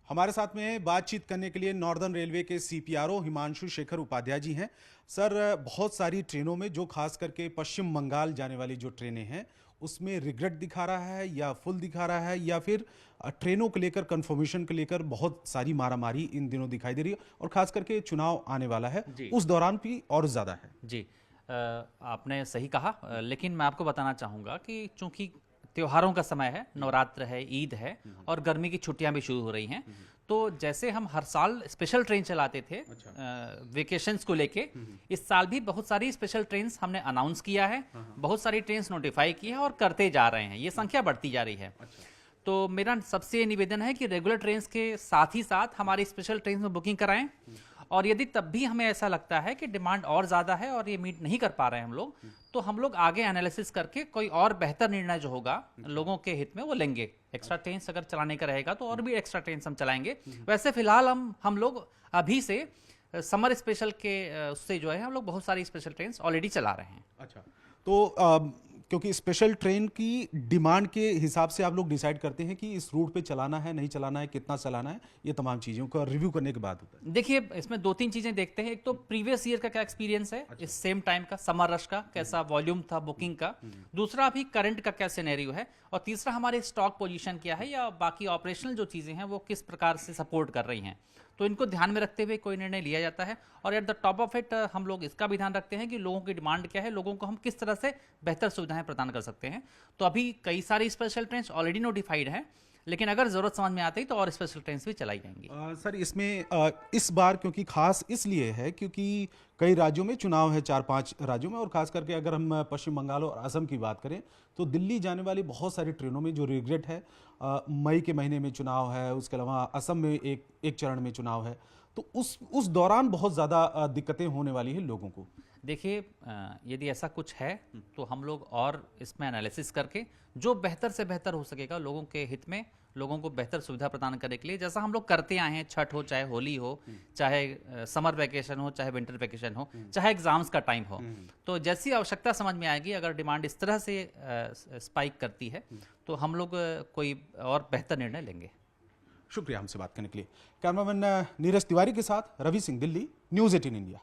हमारे साथ में बातचीत करने के लिए नॉर्दर्न रेलवे के सीपीआरओ हिमांशु शेखर उपाध्याय जी हैं। सर, बहुत सारी ट्रेनों में जो खास करके पश्चिम बंगाल जाने वाली जो ट्रेनें हैं उसमें रिग्रेट दिखा रहा है या फुल दिखा रहा है, या फिर ट्रेनों को लेकर कंफर्मेशन को लेकर बहुत सारी मारामारी इन दिनों दिखाई दे रही है, और खास करके चुनाव आने वाला है उस दौरान भी और ज़्यादा है। जी, आपने सही कहा, लेकिन मैं आपको बताना चाहूँगा कि चूंकि त्योहारों का समय है, नवरात्र है, ईद है और गर्मी की छुट्टियां भी शुरू हो रही हैं, तो जैसे हम हर साल स्पेशल ट्रेन चलाते थे वेकेशंस को लेके, इस साल भी बहुत सारी स्पेशल ट्रेन्स हमने अनाउंस किया है, बहुत सारी ट्रेन्स नोटिफाई की है और करते जा रहे हैं। ये संख्या बढ़ती जा रही है। तो मेरा सबसे निवेदन है कि रेगुलर ट्रेन्स के साथ ही साथ हमारी स्पेशल ट्रेन में बुकिंग कराएं, और यदि तब भी हमें ऐसा लगता है कि डिमांड और ज़्यादा है और ये मीट नहीं कर पा रहे हैं हम लोग, तो हम लोग आगे एनालिसिस करके कोई और बेहतर निर्णय जो होगा लोगों के हित में वो लेंगे। एक्स्ट्रा ट्रेन्स अगर चलाने का रहेगा तो और भी एक्स्ट्रा ट्रेन्स हम चलाएंगे। वैसे फिलहाल हम लोग अभी से समर स्पेशल के उससे जो है हम लोग बहुत सारी स्पेशल ट्रेन्स ऑलरेडी चला रहे हैं। अच्छा, तो क्योंकि स्पेशल ट्रेन की डिमांड के हिसाब से आप लोग डिसाइड करते हैं कि इस रूट पे चलाना है, नहीं चलाना है, कितना चलाना है, ये तमाम चीज़ों का रिव्यू करने के बाद होता है। देखिए, इसमें दो तीन चीजें देखते हैं। एक तो प्रीवियस ईयर का क्या एक्सपीरियंस है, इस सेम टाइम का समर रश का कैसा वॉल्यूम था बुकिंग का, दूसरा अभी करंट का क्या सिनेरियो है, और तीसरा हमारे स्टॉक पोजीशन क्या है, या बाकी ऑपरेशनल जो चीजें हैं वो किस प्रकार से सपोर्ट कर रही हैं। तो इनको ध्यान में रखते हुए कोई निर्णय लिया जाता है, और at the top of it हम लोग इसका भी ध्यान रखते हैं कि लोगों की डिमांड क्या है, लोगों को हम किस तरह से बेहतर सुविधाएं प्रदान कर सकते हैं। तो अभी कई सारी स्पेशल ट्रेन ऑलरेडी नोटिफाइड हैं, लेकिन अगर जरूरत समझ में आती तो और स्पेशल ट्रेन भी चलाई जाएंगी। सर, इसमें इस बार क्योंकि खास इसलिए है क्योंकि कई राज्यों में चुनाव है, 4-5 राज्यों में, और खास करके अगर हम पश्चिम बंगाल और असम की बात करें तो दिल्ली जाने वाली बहुत सारी ट्रेनों में जो रिग्रेट है, मई के महीने में चुनाव है, उसके अलावा असम में एक चरण में चुनाव है, तो उस दौरान बहुत ज़्यादा दिक्कतें होने वाली है लोगों को। देखिए, यदि ऐसा कुछ है तो हम लोग और इसमें एनालिसिस करके जो बेहतर से बेहतर हो सकेगा लोगों के हित में, लोगों को बेहतर सुविधा प्रदान करने के लिए, जैसा हम लोग करते आए हैं, छठ हो चाहे होली हो, चाहे समर वैकेशन हो चाहे विंटर वैकेशन हो, चाहे एग्जाम्स का टाइम हो, तो जैसी आवश्यकता समझ में आएगी, अगर डिमांड इस तरह से स्पाइक करती है तो हम लोग कोई और बेहतर निर्णय लेंगे। शुक्रिया हमसे बात करने के लिए। कैमरामैन नीरज तिवारी के साथ रवि सिंह, दिल्ली, न्यूज़ 18 इंडिया।